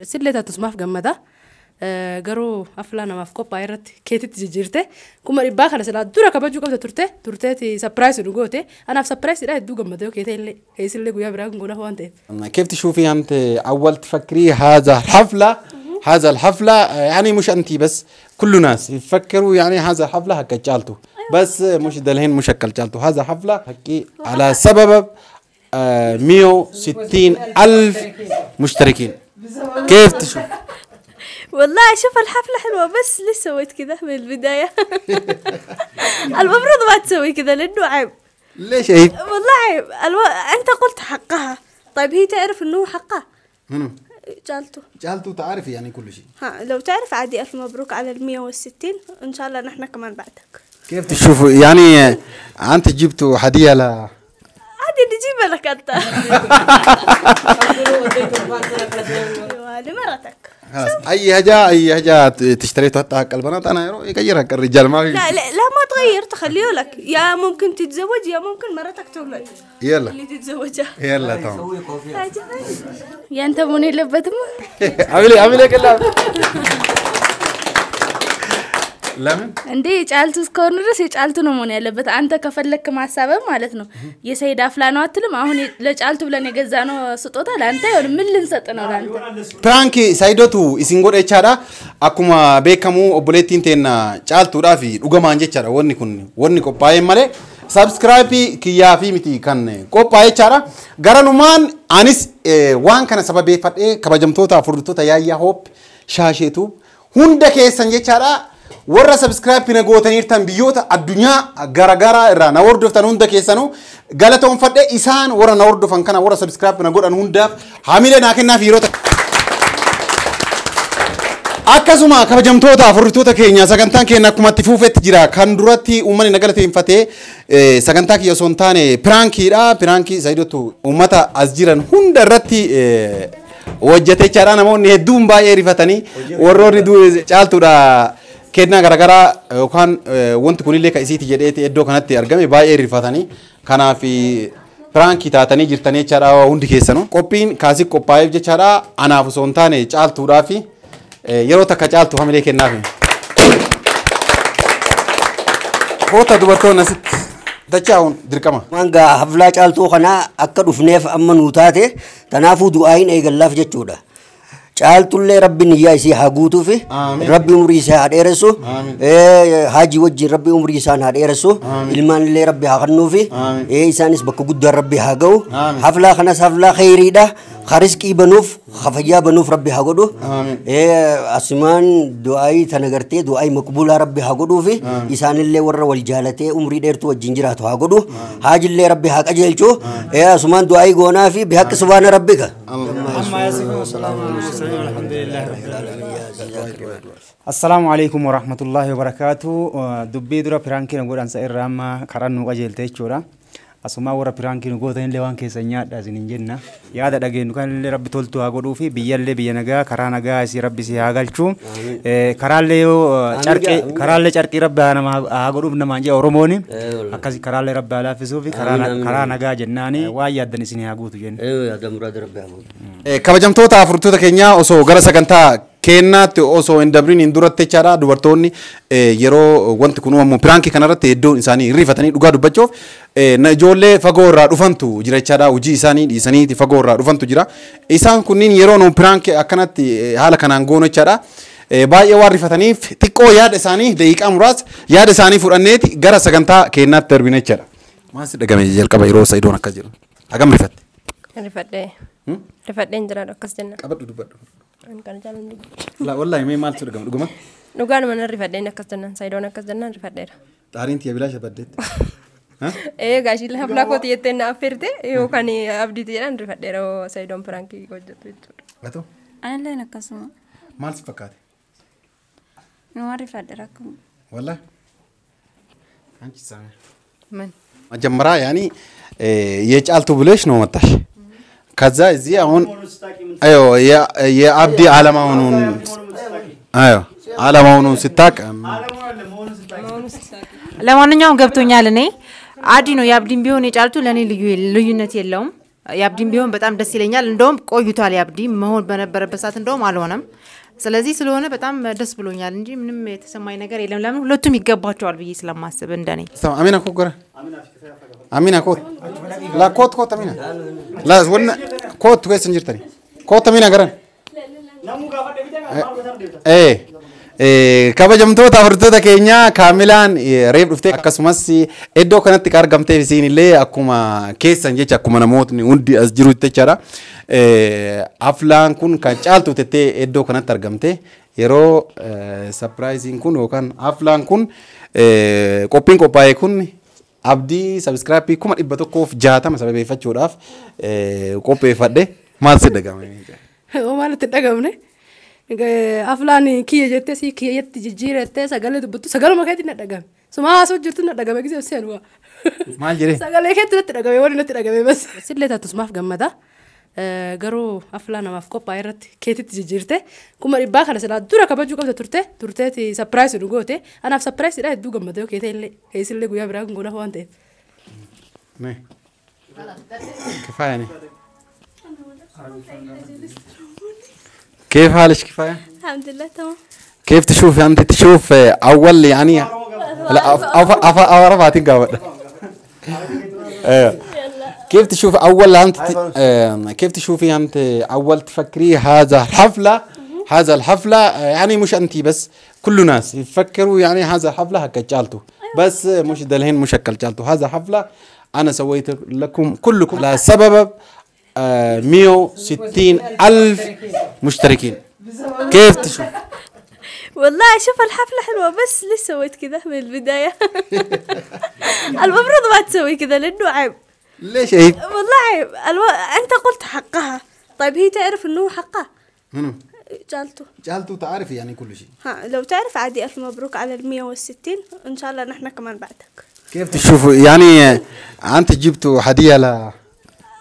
سلة تسمح جمدا قرو أفلان ما في كوبا يرت كيتي تجيرته كم رباك على سلا دورا كباجو كم ترته سبرايز نقوته أنا في سبرايز لا يدو جمدا كيتي اللي هي سلة قوية براك نقوله هو أنت كيف تشوفي أنت أول تفكري هذا الحفلة يعني مش أنت بس كل الناس يفكروا يعني هذا الحفلة هكا جالتو بس مش دلهن مشكل جالتو هذا حفلة هكي على سبب 160,000 مشتركين كيف تشوف؟ والله شوف الحفلة حلوة بس ليش سويت كذا من البداية المفروض ما تسوي كذا لأنه عيب ليش عيب؟ والله عيب أنت قلت حقها طيب هي تعرف إنه حقها منو؟ جالتو تعرف يعني كل شيء لو تعرف عادي ألف مبروك على 160 إن شاء الله نحن كمان بعدك كيف تشوفوا يعني أنت جبتوا هدية ل عادي نجيبها لك أنت لمرتك أي حاجة تشتريتها حتى حق البنات أنا يغيرها الرجال ما في لا ما تغير تخليه لك يا ممكن تتزوج يا ممكن مرتك تولد يلا اللي تتزوجها يلا تمام يا أنت موني لبتم عملي كلام لمن عندي جعلت كورنرس جعلت نموني لبت أنت كفلك مع السبب مالتنا يا سيد أفلان واتلم هون لجعلت بلاني جزانو سطوتا لأنت ولا من اللي نسطنا لأنت برانكي سايدوتو إسنغور إشارة أكما بيكمو أبوليتين تينا جعلتو رافي رجمان جشارة ورني كوباي ماله سبسكرايبي كيا في متي كان كوباي جشارة غرانومان أنيس وان كان سبب فتى كبجمتوتا فردوتا يا هوب شاشيتو هندك سنجشارة ورا سبسكرايب بينا قوتنير تنبيوتا الدنيا غارا را نوردو فتن هندا كيسانو غلطون فدي إسان ورا نوردو فنكنا ورا سبسكرايب بينا قوت هندا حامله ناكنا فيروتا akkasuma kabajamtoota afurtoota keenya sagantaan keenya akkuma itti fuufetti jira kan duratti uummanni nagalateeffatee sagantaa kiyya osoo hin taane piraankiidha piraanki Saidotu uummata as jiran hunda irratti hojjetee jira namoonni hedduun baay'ee rifatanii warroonni caaltuudha kenna garagara yookaan wanti kunillee ka isiiti jedheeti iddoo kanatti argame baay'ee rifatanii kanaaf piraanki taatanii jirtanii jechaadha hundi keessanu qophiin kaasii qophaa'eef jechaadha anaaf osoo hin taane caaltuudhaaf yeroo takka caaltu hamilee kennaafi koota dubartoonni asitti dachaa'uun dirqama manga haflaa caaltuu kana akka dhufneef amma nuu taate tanaafuu du'aayin eegallaaf jechuudha caaltullee rabbi niyyaa isii haa guutuufi rabbi umrii isaa haa dheeressu haajii wajjin rabbi umrii isaan haa dheeressu ilmaanillee rabbi haa kennuufi isaanis bakka guddaan rabbi haa ga'u haflaa kanas haflaa khayriidha خارسكي بنوف خفيا بنوف ربي هاقولو أسمان دعائي تناغرتي دعائي مقبولة ربي هاقولو في إسان اللي ورا والجالتي أمري ديرتو والجنجرات هاقولو حاج اللي ربي هاق أجلشو أسمان دعائي قونا في بحق سبحان ربك السلام عليكم ورحمة الله وبركاته دبي درا برانكي نقول أنسى الرامة كرانو أجلتي شورا asuma warra piraanki nu gootan illee waan keessa nyaadha isin jenna yaada dhageenyu kan illee rabbi toltu haa godhuu fi biyyallee biyya nagaa karaa nagaa isii rabbi si haa galchu karaallee carqii rabbi haa godhuuf namaan jee oromooni akkasi karaallee rabbi haa laaffisuu fi karaa nagaa jennaani waan yaaddan isin haa guutu jenna kabajamtoota afurtoota keenya osoo gara sagantaa kennaatti osoo hin dabrin hin duratte chaadha dubartoonni yeroo wanti kun uumamu piraanki kanarratti iddoon isaanii rifatanii dhugaa dubbachuuf ijoollee fagoo irraa dhufantu jira chaadha hojii isaanii dhiisanii fagoo irraa dhufantu jira isaan kunniin yeroo nu piraanki akkanatti haala kanaan goonu chaadha baay'ee waan rifataniif xiqqoo yaada isaanii daqiiqaa muraasa yaada isaanii fudhanneeti gara sagantaa kennaatti darbine chaadha maasi dhagame jalqaba yeroo Saidoon akkas jiru hagam rifatte rifadheen jira akkas jenna qabadhu dubbadhu kan jaalan la wallahi mee maaltu dhugama dhugaan mana rifadheen akkas jenna Saidoon akkas jenna rifadheera taariin tiya bilaasha baddeetti gaashii haflaa kooti jetteen na affeerte yookaan abdiiti jedhan rifadheera Saidoon pirankii hojjetu jechuudha gato anilleen akkasuma maal si fakkaate numa rifadheera akkuma wallahi አንቺ ሳሚ ምን መጀመሪያ ያኒ የጫልቱ ብለሽ ነው መጣሽ ከዛ እዚህ አሁን አዮ የአብዲ ዓለማውኑን አዮ ዓለማውኑን ሲታቅ ለማንኛውም ገብቶኛል እኔ አዲ ነው የአብዲን ቢሆን የጫልቱ ለኔ ልዩነት የለውም ያብዲም ቢሆን በጣም ደስ ይለኛል እንደውም ቆይቷል ያብዲ መሆን በነበረበት ሰዓት እንደውም አልሆነም ስለዚህ ስለሆነ በጣም ደስ ብሎኛል እንጂ ምንም የተሰማኝ ነገር የለም ለምን ሁለቱም ይገባቸዋል ብዬ ስለማስብ እንደኔ አሚና ኮገረ አሚና ኮት ላ ኮት አሚና ላ ወና ኮት ወይስ እንጅርተኒ ኮት አሚና ገረን kabajamtoota furtoota keenya kaamilaan reeb dhuftee akkasumas iddoo kanatti argamtee isiin illee akkuma keessan jecha akkuma namootni hundi as jiru jechaadha aflaan kun kan caaltu tettee iddoo kanatti argamte yeroo surprising kun yookaan aflaan kun qophiin qophaa'e kun abdii subscribe kuma 160 sababeeffachuudhaaf qopheeffadhe maal si dhagame oo maalitti dhagamne aflaan kiyya jettee si kiyyatti jijjiirattee sagalee dubbatu sagaluma keetti na dhagame suma haasoo jirtu na dhagame gisee seen waa maal jedhee sagalee keetti natti dhagame waan natti dhagame bas sillee taatusumaaf gammada garuu aflaan namaaf qophaa'e irratti keetitti jijjiirte kuma dhibbaa kana silaa dura kabajuu qabda turteeti surprise nu goote anaaf surprise dha hedduu gammada yoo keete illee keessillee guyyaa biraa kun godha waan ta'eef nee kifaayani كيف حالك كفاية؟ الحمد لله تمام كيف تشوف أنت تشوف أول يعني لا أعرفاتي قابل كيف تشوف أول أنت كيف تشوفي أنت أول تفكري هذا الحفلة يعني مش أنت بس كل الناس يفكروا يعني هذا الحفلة هكجالتو بس مش دلهن مشكل جالتو هذا حفلة أنا سويت لكم كلكم لا سبب 160,000 مشتركين كيف تشوف؟ والله شوف الحفلة حلوة بس لسه سويت كذا من البداية المفروض ما تسوي كذا لأنه عيب ليش عيب؟ والله عيب أنت قلت حقها طيب هي تعرف إنه حقها منو؟ جالتو تعرف يعني كل شيء لو تعرف عادي ألف مبروك على 160 إن شاء الله نحن كمان بعدك كيف تشوفوا يعني أنت جبتوا هدية ل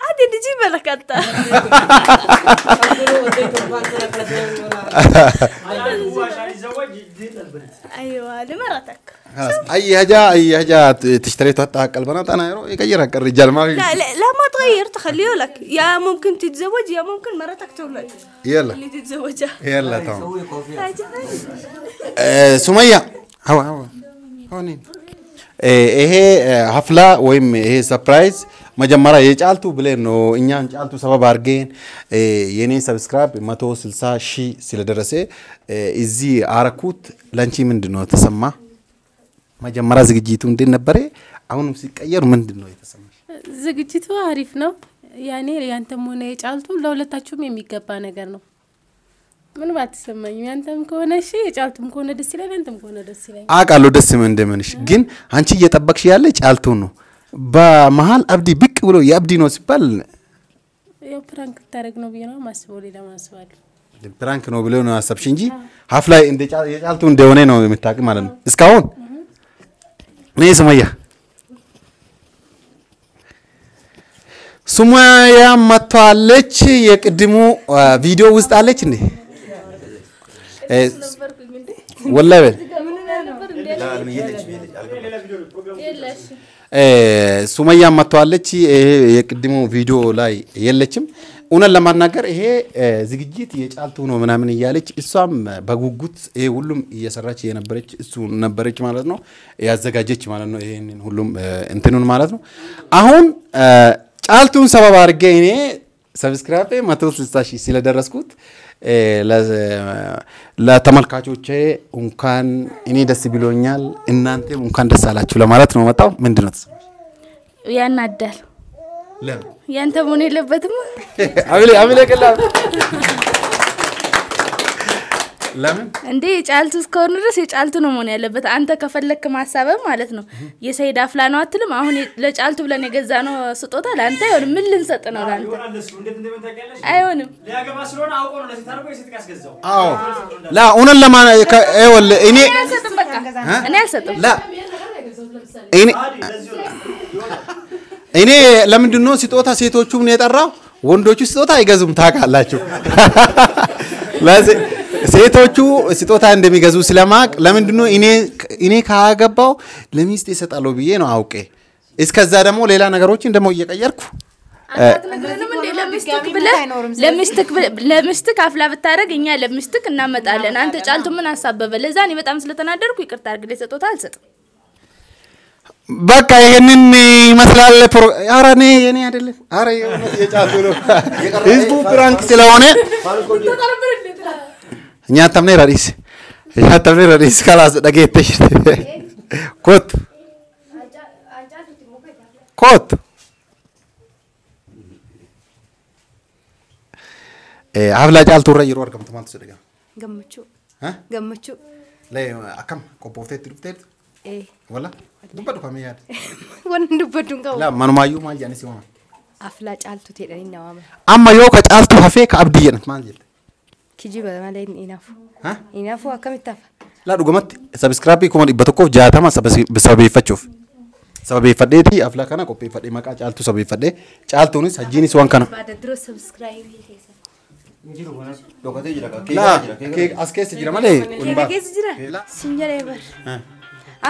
عادي نجيب لك أنت أيوة لمرتك أي حاجة تشتري تحطها حق البنات أنا يغيرها حق الرجال ما في لا ما تغير تخليه لك يا ممكن تتزوج يا ممكن مرتك تولد يلا اللي تتزوجها يلا تمام سمية هوا هونين ይሄ ሀፍላ ወይም ይሄ ሰርፕራይዝ መጀመሪያ የጫልቱ ብለን ነው እኛን ጫልቱ ሰበብ አርገን የኔ ሰብስክራይብ 160,000 ስለደረሰ እዚህ አረኩት ላንቺ ምንድነው ተሰማ መጀመሪያ ዝግጅቱ እንዴት ነበር አሁንም ሲቀየር ምንድነው የተሰማሽ ዝግጅቱ አሪፍ ነው ያኔ ያንተም ሆነ የጫልቱ ለሁለታችሁም የሚገባ ነገር ነው ምን ባትሰማኝ ያንተም ከሆነ እሺ የጫልቱም ከሆነ ደስ ይላል ያንተም ከሆነ ደስ ይላል አቃሉ ደስ ምን እንደምንሽ ግን አንቺ እየጠበቅሽ ያለ ጫልቱ ነው በመሃል አብዲ ብቅ ብሎ ያብዲ ነው ሲባል ያው ፕራንክ ታረግ ነው ቢሆን ማስበው ሌላ ማስባል ፕራንክ ነው ብሎ ነው አሰብሽ እንጂ ሀፍ ላይ እንደ የጫልቱ እንደሆነ ነው የምታውቂ ማለት ነው እስካሁን ነይ ሱማያ መጥቷለች የቅድሙ ቪዲዮ ውስጥ አለች እንዴ والله ሱማያ መጥቷለች የቅድሙ ቪዲዮ ላይ የለችም ኡነን ለማናገር ይሄ ዝግጅት የጫልቱ ነው ምናምን ይያለች እሷም በጉጉት ይሄ ሁሉም እየሰራች የነበረች እሱ ነበረች ማለት ነው ያዘጋጀች ማለት ነው ይሄንን ሁሉም እንትኑን ማለት ነው አሁን ጫልቱን ሰበብ አርገ እኔ ሰብስክራይብ 160,000 ስለደረስኩት ለተመልካቾቼ እንኳን እኔ ደስ ብሎኛል እናንተም እንኳን ደስ አላችሁ ለማለት ነው መጣው ምንድነው ያናዳል ለምን ያንተ ምን የለበትም አብሌ ከላ ለምን እንዴ ጫልቱ እስከሆነ ድረስ የጫልቱ ነው መሆን ያለበት አንተ ከፈለክ ማሳበብ ማለት ነው የሰይድ አፍላ ነው አትልም አሁን ለጫልቱ ብለን የገዛነው ስጦታ ለአንተ ይሁን ምን ልንሰጥ ነው ለአንተ አይሆንም ሊያገባ ስለሆነ አውቆ ነው ለዚህ ታርቆ ይሰጥ ያስገዛው አዎ ላ ኡነን ለማን አይወል እኔ አልሰጥም በቃ እኔ አልሰጥም ላ እኔ ለምንድነው ስጦታ ሴቶቹም ነው የጠራው ወንዶቹ ስጦታ አይገዙም ታውቃላችሁ ለዚህ ሴቶቹ ስጦታ እንደሚገዙ ስለማቅ ለምንድነው እኔ ካገባው ለሚስት ይሰጣለው ብዬ ነው አውቄ እስከዛ ደግሞ ሌላ ነገሮችን ደግሞ እየቀየርኩ ለምስትክ አፍላ ብታረግ እኛ ለምስትክ እናመጣለን አንተ ጫልቱ ምን አሳበበ ለዛ እኔ በጣም ስለተናደርኩ ይቅርታ አድርግልኝ ሰጥቶታ አልሰጥም በቃ ይሄንን ይመስላል ኧረ እኔ አይደለም ኧረ የጫልቱ ነው ህዝቡ ፕራንክ ስለሆነ እኛ ተምኔ ረዲስ ካላስ ደገተሽ ኮት አፍላ ጫልቱ ረይሮ አርገምቱ ማለት ሰደጋ ገመቹ ላይ አከም ቆፖፍቴት ድፍቴት ወላ ዱበዱ ከመያድ ወን ዱበዱን ጋር ላ ማኑማዩ ማል ያኔ ሲሆን አፍላ ጫልቱ ተደኝ ነው አማ ዮ ከጫልቱ ሀፌ ከአብዲየነት ማል ይል ኪጂ በማላይ ኢናፉ አከምታፍ ላ ዱገመት ሰብስክራይብ ኮመዲ በተኮፍ ጃታማ ሰበይፈቹፍ ሰበይፈዴቲ አፍላ kana ቆጴፈዴ ማቃ ጫልቱ ሰበይፈዴ ጫልቱንስ ሀጂኒስ ዋን kana ባደድሮ ሰብስክራይብ ላ አስኬስ ጅራ ማለ ከገዝ ጅራ ሲንጀራ ይበር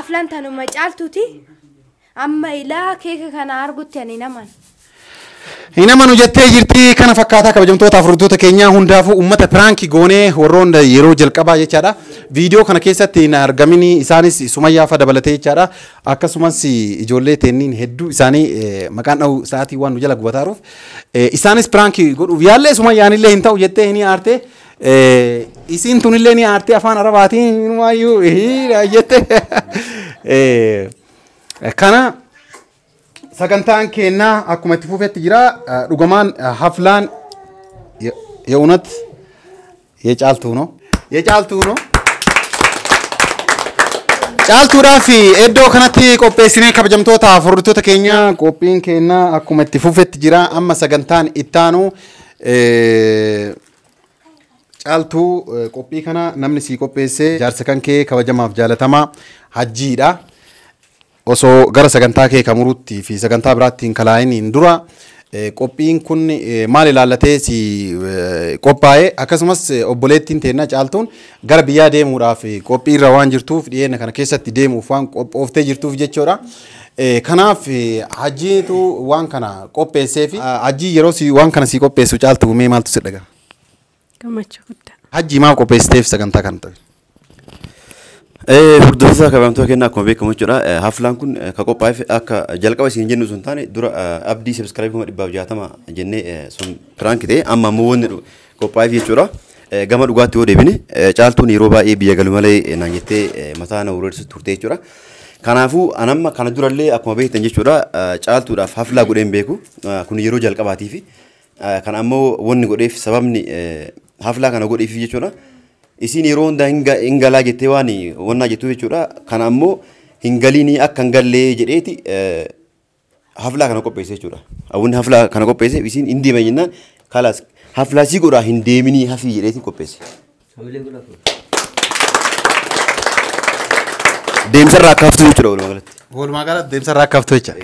አፍላንታ ነው ማጫልቱቲ አማ ኢላ ኬክ ካና አርጉት ያኔ ነማን Inamanu jettee jirti kana fakkaataa kabajamtoota afurtoota keenya hundaafu ummata pranki goonee warroon yeroo jalqabaa jechaadha. Viidiyoo kana keessatti na argamini isaanis Sumayyaa fa dabalatee jechaadha. Akkasumas ijoollee teenniin hedduu isaanii maqaan dha'u sa'aatii waan nu jala gubataaruuf isaanis pranki godhuuf yaallee Sumayyaan illee hin ta'u jettee ni aarte isiin tun illee ni aarte afaan Arabaatiin maayyuu jettee kana sagantaan keenya akkuma itti fufetti jira dhugumaan haflaan የእውነት የጫልቱ ነው ጫልቱudhaaf eddoo kanatti qopheessinee kabajamtoota afurtoota keenya qophiin keenya akkuma itti fufetti jira amma sagantaan ittaanu ጫልቱ qophii kana namni si qopheesse jaarsa kan kee kabajamaaf jaalatamaa hajjiidha osoo gara sagantaa kee kamurutti fi sagantaa biraattiin kalaa'iniin dura qophiin kun maal ilaallatee si qophaa'e akkasumas obboleettiin teennaa caaltuun gara biyyaa deemuudhaaf qophii irra waan jirtuuf dhiyeenya kana keessatti deemuuf waan qophooftee jirtuuf jechuudha. Kanaaf hajjiitu waan kana qopheessee fi hajjii yeroo si waan kana si qopheessu caaltu mee maaltu si dhagaa? Gammachuu guddaa. Hajjii maal qopheessiteef sagantaa kana ta'e? Hordoftoota kabajamtoota keenyaa akkuma beekamu jechuudha. Haflaan kun ka qophaa'eef akka jalqaba isin jennu sun taane dura abdii subscribe kuma 160 jennee sun prank ta'e amma ammoo wanni qophaa'eef jechuudha. Gama dhugaatti yoo deebine caaltuun yeroo baay'ee biyya galu malee naan jettee mataa na ureessu turte jechuudha. Kanaafuu anamma kana durallee akkuma beektan jechuudha caaltuudhaaf haflaa godheen beeku kun yeroo jalqabaatiif kan ammoo wanni godheef sababni haflaa kana godheef jechuudha. Isin yeroo hunda hingalaa jettee waan wannaa jettu jechuudha. Kana ammoo hingaliinii akka hingallee jedheeti haflaa kana qopheesse jechuudha. Awwanni haflaa kana qopheesse isin hin deeman jennaan kalaas haflaa sii godhaa hin deeminii hafii jedheeti qopheesse. Deemsarraa akka haftu jechuudha walumaa galatti. Walumaa galatti deemsarraa akka haftu jecha.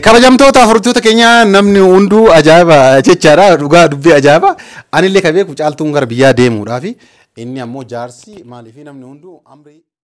Kabajamtoota afurtoota keenya namni hunduu ajaa'iba jechaadha dhugaa dubbii ajaa'iba. Anillee ka beeku caaltuun gara biyyaa deemuudhaafi inni ammoo jaarsi maaliif namni hunduu amrii